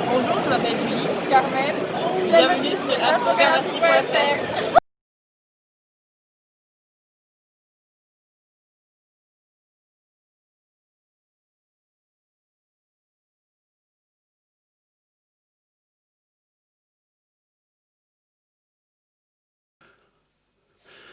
Bonjour, je m'appelle Julie. Carmen. Bienvenue sur infographie.fr.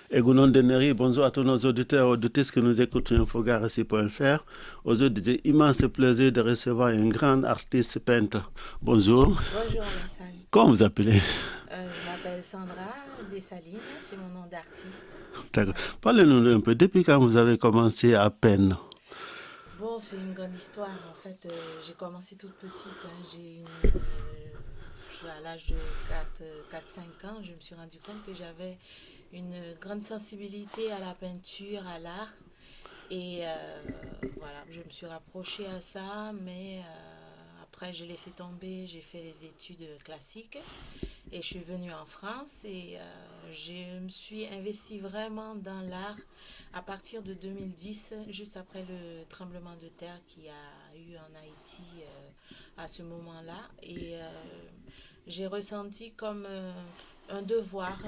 Egunon Deneri, bonjour à tous nos auditeurs et auditrices qui nous écoutent sur infographie.fr. Aujourd'hui, j'ai immense plaisir de recevoir un grand artiste peintre. Bonjour. Bonjour Alassane. Comment vous appelez? Je m'appelle Sandra Dessalines, c'est mon nom d'artiste. D'accord. Parlez-nous un peu, depuis quand vous avez commencé à peindre? Bon, c'est une grande histoire. En fait, j'ai commencé toute petite. À l'âge de 4-5 ans, je me suis rendu compte que j'avais une grande sensibilité à la peinture, à l'art. Et voilà, je me suis rapprochée à ça, mais après j'ai laissé tomber, j'ai fait les études classiques. Et je suis venue en France et je me suis investie vraiment dans l'art à partir de 2010, juste après le tremblement de terre qu'il y a eu en Haïti à ce moment-là. Et j'ai ressenti comme un devoir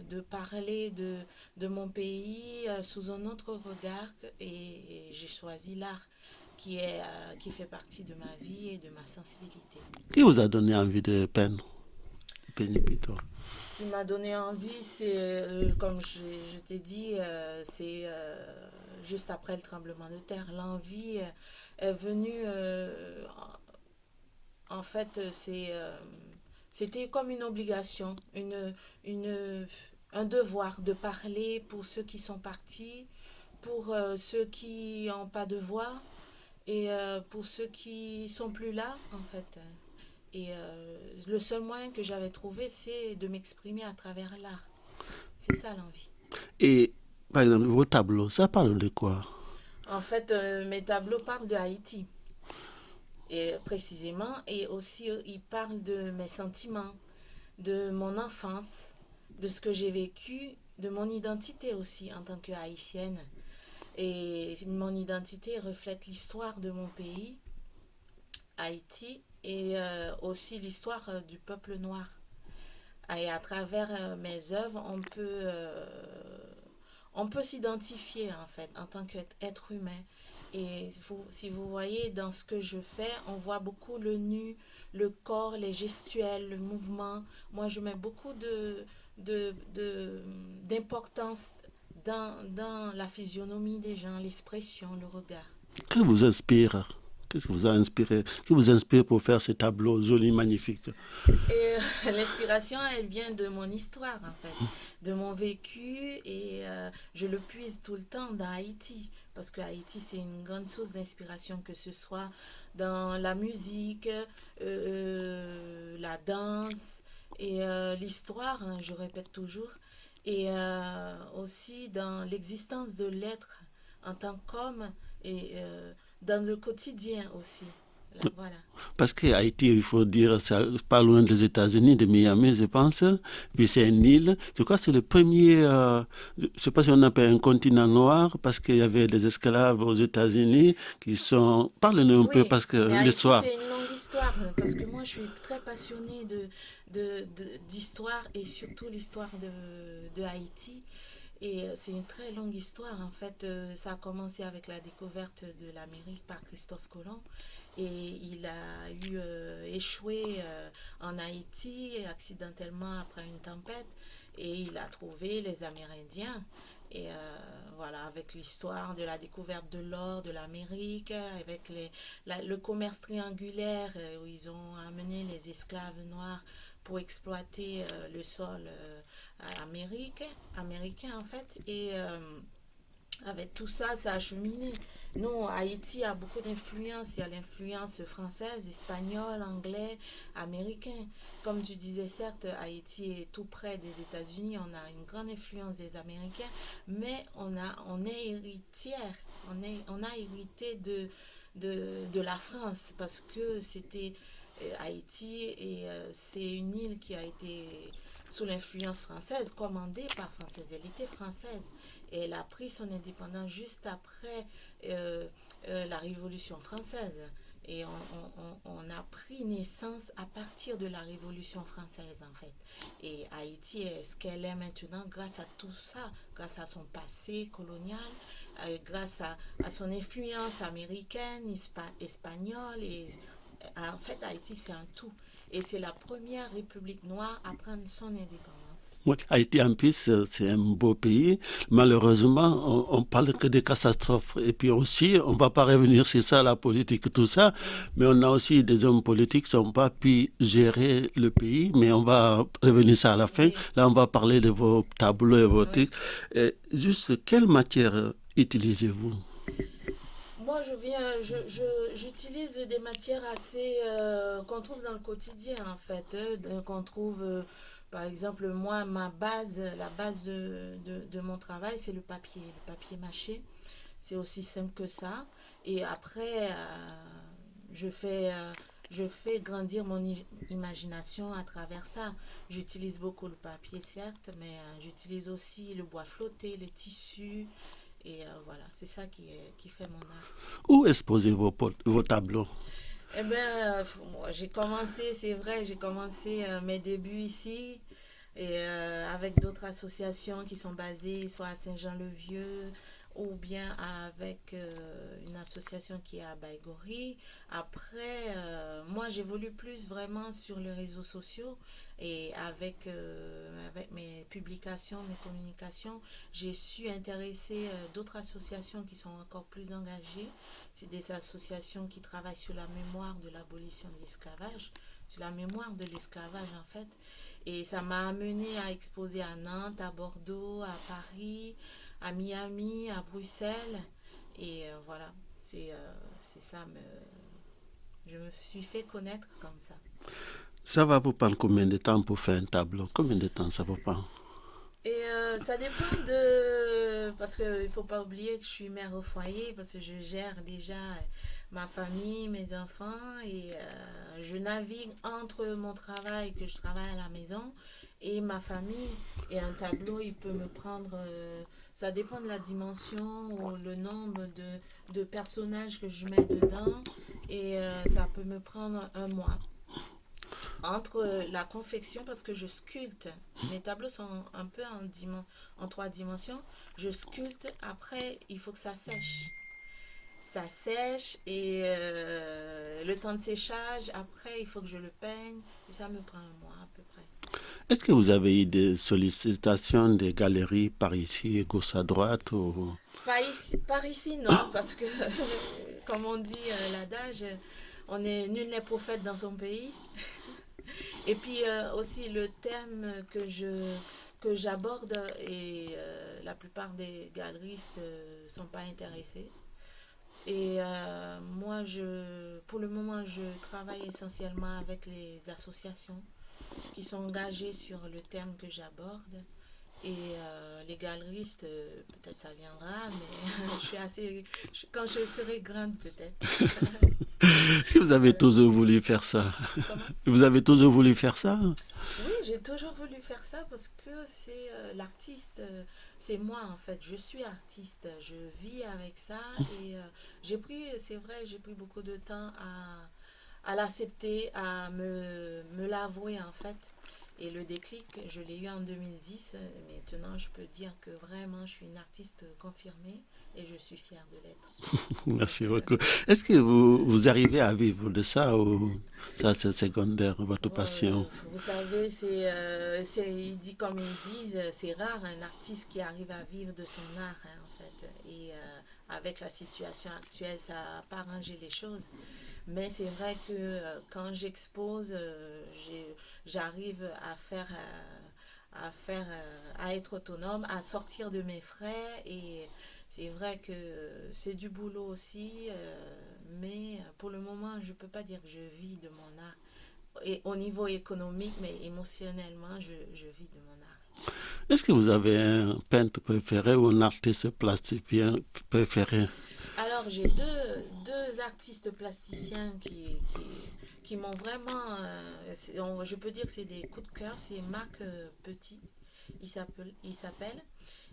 de parler de mon pays sous un autre regard et j'ai choisi l'art qui fait partie de ma vie et de ma sensibilité. Qui vous a donné envie de peindre? Peigner plutôt. Ce qui m'a donné envie, c'est, comme je t'ai dit, c'est juste après le tremblement de terre. L'envie est venue, en fait, c'était comme une obligation, une, un devoir de parler pour ceux qui sont partis, pour ceux qui n'ont pas de voix et pour ceux qui sont plus là, en fait. Et le seul moyen que j'avais trouvé, c'est de m'exprimer à travers l'art. C'est ça l'envie. Et par exemple, vos tableaux, ça parle de quoi? En fait, mes tableaux parlent de Haïti, et précisément, et aussi ils parlent de mes sentiments, de mon enfance, de ce que j'ai vécu, de mon identité aussi en tant que haïtienne. Et mon identité reflète l'histoire de mon pays, Haïti, et aussi l'histoire du peuple noir. Et à travers mes œuvres, on peut s'identifier en fait en tant qu'être humain. Et si vous voyez dans ce que je fais, on voit beaucoup le nu, le corps, les gestuels, le mouvement. Moi, je mets beaucoup d'importance dans la physionomie des gens, l'expression, le regard. Que vous inspire? Qu'est-ce qui vous a inspiré? Qui vous inspire pour faire ces tableaux jolis, magnifiques? Et l'inspiration, elle vient de mon histoire, en fait, de mon vécu, et je le puise tout le temps dans Haïti, parce que Haïti, c'est une grande source d'inspiration, que ce soit dans la musique, la danse, et l'histoire, hein, je répète toujours, et aussi dans l'existence de l'être en tant qu'homme, et dans le quotidien aussi. Là, voilà. Parce qu'Haïti, il faut dire, c'est pas loin des États-Unis, de Miami, je pense. Puis c'est une île. Je crois que c'est le premier, je ne sais pas si on appelle un continent noir, parce qu'il y avait des esclaves aux États-Unis qui sont. Parlez-nous un peu, Oui, parce que mais Haïti, l'histoire. c'est une longue histoire, hein, parce que moi, je suis très passionnée d'histoire et surtout l'histoire de Haïti. Et c'est une très longue histoire. En fait, ça a commencé avec la découverte de l'Amérique par Christophe Colomb. Et il a échoué en Haïti accidentellement après une tempête. Et il a trouvé les Amérindiens. Et voilà, avec l'histoire de la découverte de l'or de l'Amérique, avec le commerce triangulaire où ils ont amené les esclaves noirs pour exploiter le sol américain en fait. Et avec tout ça, ça a cheminé. Nous, Haïti a beaucoup d'influence. Il y a l'influence française, espagnole, anglais, américain. Comme tu disais, certes, Haïti est tout près des États-Unis. On a une grande influence des Américains, mais on est héritière. On a hérité de la France parce que c'était Haïti et c'est une île qui a été sous l'influence française, commandée par française. Elle était française. Et elle a pris son indépendance juste après la Révolution française. Et on a pris naissance à partir de la Révolution française, en fait. Et Haïti est ce qu'elle est maintenant grâce à tout ça, grâce à son passé colonial, grâce à son influence américaine, espagnole. Et en fait, Haïti, c'est un tout. Et c'est la première république noire à prendre son indépendance. Oui, Haïti, en plus, c'est un beau pays. Malheureusement, on parle que des catastrophes. Et puis aussi, on ne va pas revenir sur ça, la politique, tout ça. Mais on a aussi des hommes politiques qui n'ont pas pu gérer le pays. Mais on va revenir ça à la fin. Oui. Là, on va parler de vos tableaux et vos Oui. trucs. Et juste, quelle matière utilisez-vous? Moi, j'utilise des matières assez qu'on trouve dans le quotidien, en fait. Qu'on trouve, par exemple, moi, la base de mon travail, c'est le papier mâché. C'est aussi simple que ça. Et après, je fais grandir mon imagination à travers ça. J'utilise beaucoup le papier, certes, mais j'utilise aussi le bois flotté, les tissus. Et voilà, c'est ça qui fait mon art. Où exposez vos tableaux? Eh bien, moi, j'ai commencé, c'est vrai, j'ai commencé mes débuts ici et avec d'autres associations qui sont basées soit à Saint-Jean-le-Vieux ou bien avec une association qui est à Baïgori. Après, moi, j'évolue plus vraiment sur les réseaux sociaux et avec mes publications, mes communications, j'ai su intéresser d'autres associations qui sont encore plus engagées. C'est des associations qui travaillent sur la mémoire de l'abolition de l'esclavage, sur la mémoire de l'esclavage en fait. Et ça m'a amené à exposer à Nantes, à Bordeaux, à Paris, à Miami, à Bruxelles. Et voilà, c'est ça. Je me suis fait connaître comme ça. Ça va vous prendre combien de temps pour faire un tableau? Combien de temps ça vous prend? Et ça dépend de... Parce qu'il ne faut pas oublier que je suis mère au foyer, parce que je gère déjà ma famille, mes enfants, et je navigue entre mon travail, que je travaille à la maison, et ma famille. Et un tableau, il peut me prendre... ça dépend de la dimension ou le nombre de personnages que je mets dedans, et ça peut me prendre un mois entre la confection, parce que je sculpte, mes tableaux sont un peu en trois dimensions, je sculpte, après il faut que ça sèche et le temps de séchage, après il faut que je le peigne et ça me prend un mois à peu près. Est-ce que vous avez eu des sollicitations des galeries par ici, gauche à droite ou... Par ici non, parce que comme on dit l'adage, nul n'est prophète dans son pays. Et puis aussi le thème que j'aborde et la plupart des galeristes ne sont pas intéressés. Et moi, pour le moment, je travaille essentiellement avec les associations qui sont engagées sur le thème que j'aborde. Et les galeristes, peut-être ça viendra, mais je suis quand je serai grande, peut-être. Si vous avez Voilà. toujours voulu faire ça, Comment? vous avez toujours voulu faire ça? Oui, j'ai toujours voulu faire ça parce que c'est l'artiste, c'est moi en fait. Je suis artiste, je vis avec ça et c'est vrai, j'ai pris beaucoup de temps à l'accepter, à me l'avouer en fait. Et le déclic, je l'ai eu en 2010. Maintenant, je peux dire que vraiment, je suis une artiste confirmée et je suis fière de l'être. Merci beaucoup. Est-ce que vous arrivez à vivre de ça ou ça c'est secondaire, votre passion? Vous savez, comme ils disent, c'est rare un artiste qui arrive à vivre de son art, hein, en fait. Et avec la situation actuelle, ça n'a pas arrangé les choses. Mais c'est vrai que quand j'expose, j'arrive à être autonome, à sortir de mes frais. Et c'est vrai que c'est du boulot aussi, mais pour le moment, je ne peux pas dire que je vis de mon art. Et au niveau économique, mais émotionnellement, je vis de mon art. Est-ce que vous avez un peintre préféré ou un artiste plasticien préféré? Alors, alors, j'ai deux artistes plasticiens qui m'ont vraiment, je peux dire que c'est des coups de cœur. C'est Marc Petit, il s'appelle,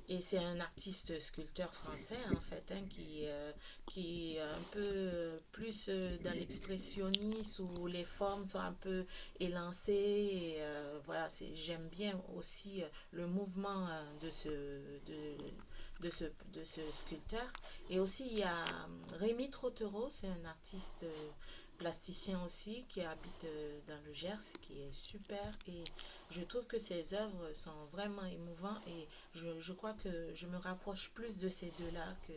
et c'est un artiste sculpteur français en fait, hein, qui est un peu plus dans l'expressionnisme où les formes sont un peu élancées. Et, voilà, j'aime bien aussi le mouvement de ce sculpteur. Et aussi, il y a Rémi Trottereau, c'est un artiste plasticien aussi qui habite dans le Gers, qui est super. Et je trouve que ses œuvres sont vraiment émouvantes et je crois que je me rapproche plus de ces deux-là que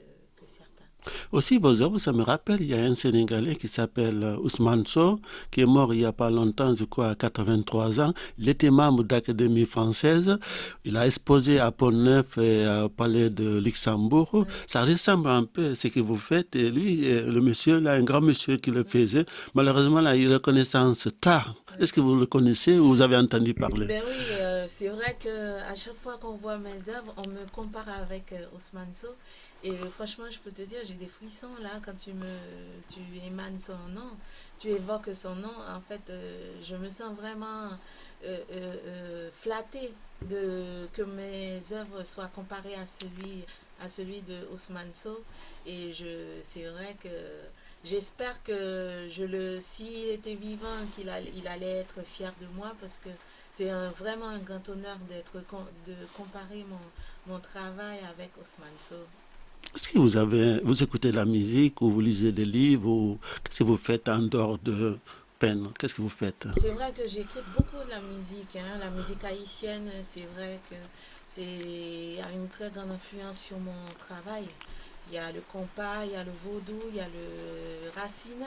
certains. Aussi, vos œuvres, ça me rappelle, il y a un Sénégalais qui s'appelle Ousmane Sow, qui est mort il n'y a pas longtemps, je crois, à 83 ans. Il était membre d'Académie française. Il a exposé à Pont-Neuf et au Palais de Luxembourg. Oui. Ça ressemble un peu à ce que vous faites. Et lui, le monsieur, là, un grand monsieur qui le faisait, malheureusement, là, il a reconnaissance tard. Est-ce que vous le connaissez ou vous avez entendu parler? Ben oui, c'est vrai qu'à chaque fois qu'on voit mes œuvres, on me compare avec Ousmane Sow. Et franchement, je peux te dire, j'ai des frissons là quand tu émanes son nom, tu évoques son nom. En fait, je me sens vraiment flattée que mes œuvres soient comparées à celui de Ousmane Sow. Et c'est vrai que j'espère que s'il était vivant, il allait être fier de moi, parce que c'est vraiment un grand honneur de comparer mon travail avec Ousmane Sow. Est-ce que vous écoutez de la musique ou vous lisez des livres ou qu'est-ce que vous faites en dehors de peine? Qu'est-ce que vous faites? C'est vrai que j'écoute beaucoup de la musique, hein. La musique haïtienne, c'est vrai que a une très grande influence sur mon travail. Il y a le compas, il y a le vaudou, il y a le racine.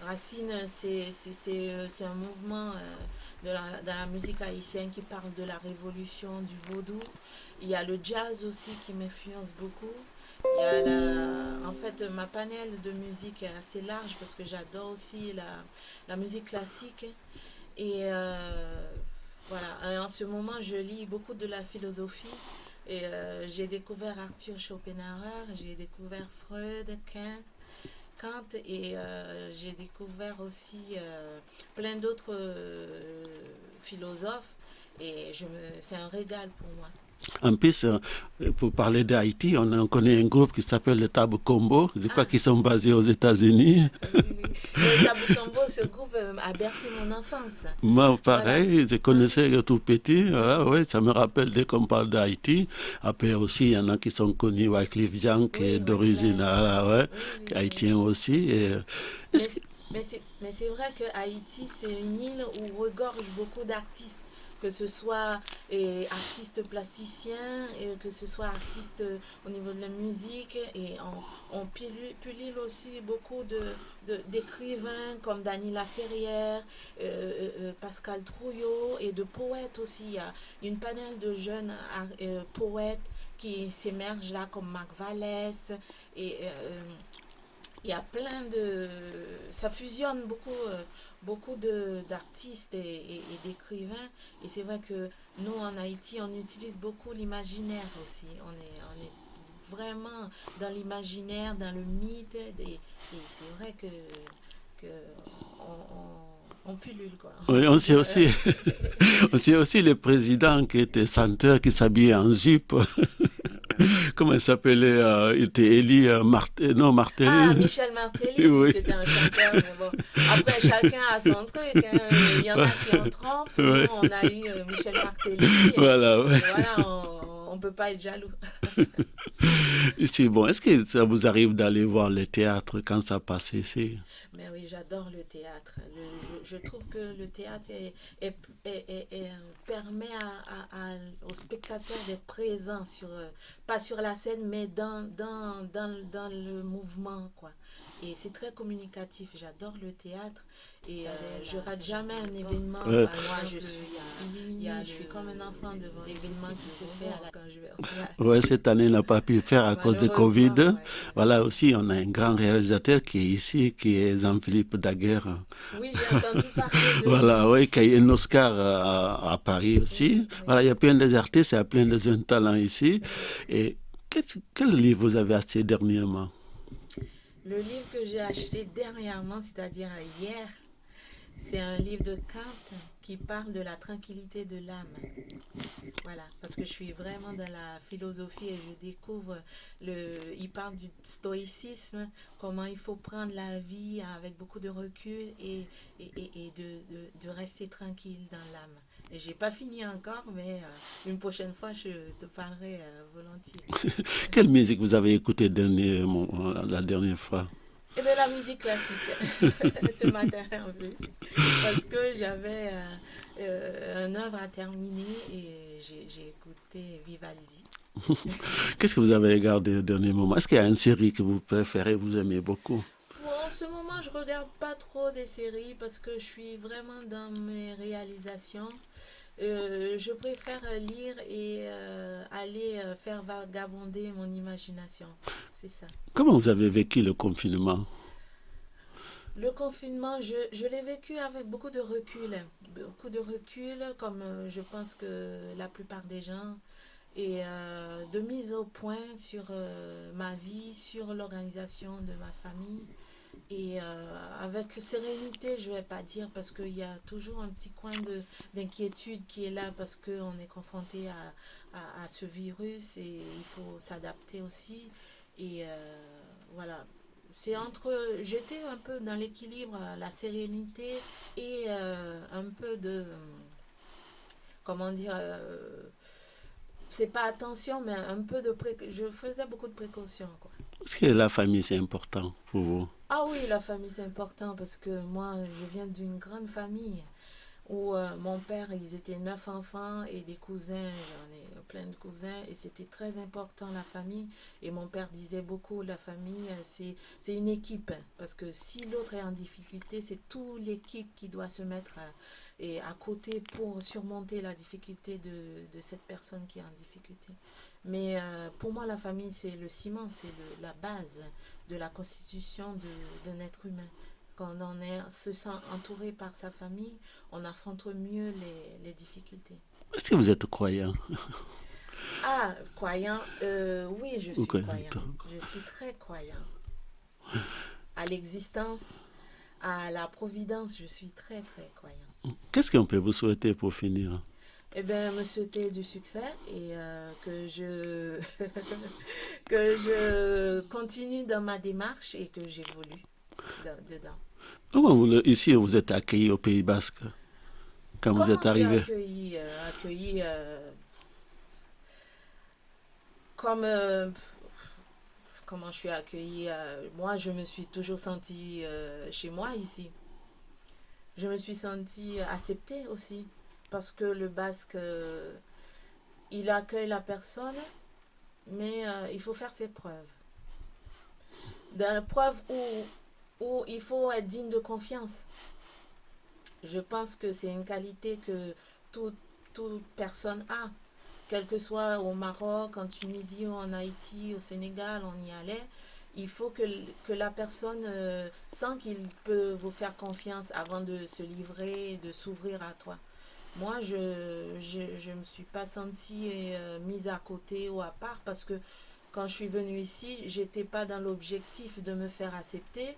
Racine, c'est un mouvement dans la musique haïtienne qui parle de la révolution du vaudou. Il y a le jazz aussi qui m'influence beaucoup. Il y a en fait, ma panel de musique est assez large parce que j'adore aussi la musique classique. Et voilà, et en ce moment, je lis beaucoup de la philosophie. Et j'ai découvert Arthur Schopenhauer, j'ai découvert Freud, Kant, et j'ai découvert aussi plein d'autres philosophes. Et c'est un régal pour moi. En plus, pour parler d'Haïti, on connaît un groupe qui s'appelle le Tabu Combo. Je crois qu'ils sont basés aux États-Unis. Le Tabu Combo, ce groupe a bercé mon enfance. Moi, pareil, voilà. Je connaissais tout petit. Voilà, ouais, ça me rappelle dès qu'on parle d'Haïti. Après aussi, il y en a qui sont connus, Wyclef Jean, qui est d'origine haïtienne aussi. Et, mais c'est vrai que Haïti, c'est une île où regorge beaucoup d'artistes, que ce soit artistes plasticiens, et que ce soit artistes au niveau de la musique. Et on pullule aussi beaucoup d'écrivains comme Dany Laferrière, Pascal Trouillot, et de poètes aussi. Il y a une panel de jeunes poètes qui s'émergent là, comme Marc Vallès. Et il y a ça fusionne beaucoup d'artistes et d'écrivains. Et c'est vrai que nous, en Haïti, on utilise beaucoup l'imaginaire aussi. On est vraiment dans l'imaginaire, dans le mythe. Et c'est vrai que on pullule, quoi. Oui, on sait aussi le président qui était chanteur, qui s'habillait en jupe. Comment il s'appelait il était Élie Martelly. Ah, Michel Martelly, oui. C'était un chanteur. Mais bon. Après, chacun a son truc. Hein. Il y en a qui en trompent. Nous, on a eu Michel Martelly. Voilà, ouais. Voilà, on ne peut pas être jaloux. Ici, bon, est-ce que ça vous arrive d'aller voir le théâtre quand ça passe ici? Mais oui, j'adore le théâtre. Je trouve que le théâtre permet aux spectateurs d'être présents, pas sur la scène, mais dans le mouvement, quoi. Et c'est très communicatif. J'adore le théâtre. Et je rate jamais un événement. Moi, je suis comme un enfant devant l'événement qui se fait quand je vais au théâtre. Oui, cette année, on n'a pas pu faire à cause de Covid. Ouais. Voilà, aussi, on a un grand réalisateur qui est ici, qui est Jean-Philippe Daguerre. Oui, j'ai entendu parler de voilà, oui, qui a eu un Oscar à Paris aussi. Oui. Voilà, il y a plein d'artistes, il y a plein de jeunes talents ici. Et quel livre vous avez acheté dernièrement? Le livre que j'ai acheté dernièrement, c'est-à-dire hier, c'est un livre de Kant qui parle de la tranquillité de l'âme. Voilà, parce que je suis vraiment dans la philosophie et je découvre il parle du stoïcisme, comment il faut prendre la vie avec beaucoup de recul et de rester tranquille dans l'âme. Et j'ai pas fini encore, mais une prochaine fois, je te parlerai volontiers. Quelle musique vous avez écoutée la dernière fois? Et de la musique classique, ce matin en plus, parce que j'avais un œuvre à terminer et j'ai écouté Vivaldi. Qu'est-ce que vous avez regardé au dernier moment? Est-ce qu'il y a une série que vous préférez, vous aimez beaucoup? En ce moment, je regarde pas trop des séries parce que je suis vraiment dans mes réalisations. Je préfère lire et aller faire vagabonder mon imagination. C'est ça. Comment vous avez vécu le confinement? Le confinement, je l'ai vécu avec beaucoup de recul. Beaucoup de recul, comme je pense que la plupart des gens. Et de mise au point sur ma vie, sur l'organisation de ma famille. Et avec sérénité, je ne vais pas dire, parce qu'il y a toujours un petit coin d'inquiétude qui est là, parce qu'on est confronté à ce virus et il faut s'adapter aussi. Et voilà. J'étais un peu dans l'équilibre, la sérénité et un peu de. Comment dire. C'est pas attention, mais un peu de. Je faisais beaucoup de précautions, quoi. Est-ce que la famille, c'est important pour vous? Ah oui, la famille, c'est important parce que moi, je viens d'une grande famille où mon père, ils étaient 9 enfants et des cousins, j'en ai plein de cousins et c'était très important la famille. Et mon père disait beaucoup, la famille, c'est une équipe parce que si l'autre est en difficulté, c'est toute l'équipe qui doit se mettre et à côté pour surmonter la difficulté de cette personne qui est en difficulté. Mais pour moi, la famille, c'est le ciment, c'est la base de la constitution d'un être humain. Quand se sent entouré par sa famille, on affronte mieux les difficultés. Est-ce que vous êtes croyant? Ah, croyant, oui, je Ou suis croyant? croyant. Je suis très croyant. À l'existence, à la providence, je suis très, très croyant. Qu'est-ce qu'on peut vous souhaiter pour finir? Eh bien, me souhaiter du succès et que je continue dans ma démarche et que j'évolue dedans. Comment ici, vous êtes accueilli au Pays Basque quand vous Comment êtes je suis arrivé? accueillie comme comment je suis accueillie moi je me suis toujours sentie chez moi ici. Je me suis sentie acceptée aussi parce que le basque il accueille la personne mais il faut faire ses preuves. Dans la preuve où il faut être digne de confiance. Je pense que c'est une qualité que toute personne a. Quel que soit au Maroc, en Tunisie, ou en Haïti, au Sénégal, on y allait. Il faut que la personne sent qu'il peut vous faire confiance avant de se livrer, de s'ouvrir à toi. Moi, je me suis pas sentie mise à côté ou à part parce que quand je suis venue ici, j'étais pas dans l'objectif de me faire accepter.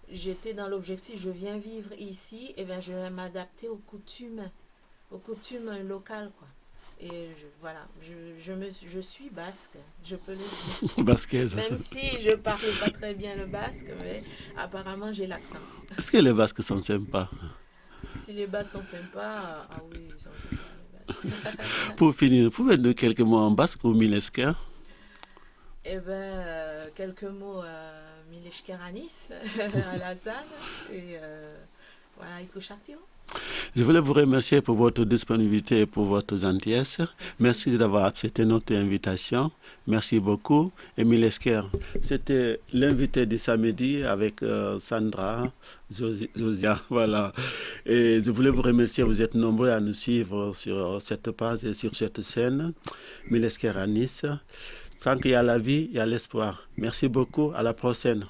J'étais dans l'objectif, je viens vivre ici, et bien je vais m'adapter aux coutumes locales, quoi. Et voilà, je suis basque, je peux le dire. Basquaise. Même si je parle pas très bien le basque, mais apparemment j'ai l'accent. Est-ce que les Basques sont sympas? Si les Basques sont sympas, ah oui, ils sont sympas les Basques. Pour finir, vous pouvez dire quelques mots en basque ou milesquin? Eh bien, quelques mots Mileshkeranis, Alassane, et voilà, Iko Chartio. Je voulais vous remercier pour votre disponibilité et pour votre gentillesse. Merci d'avoir accepté notre invitation. Merci beaucoup. Émile Esker, c'était l'invité du samedi avec Sandra, Josia. Voilà. Et je voulais vous remercier. Vous êtes nombreux à nous suivre sur cette page et sur cette scène. Émile Esker à Nice. Tant qu'il y a la vie, il y a l'espoir. Merci beaucoup. À la prochaine.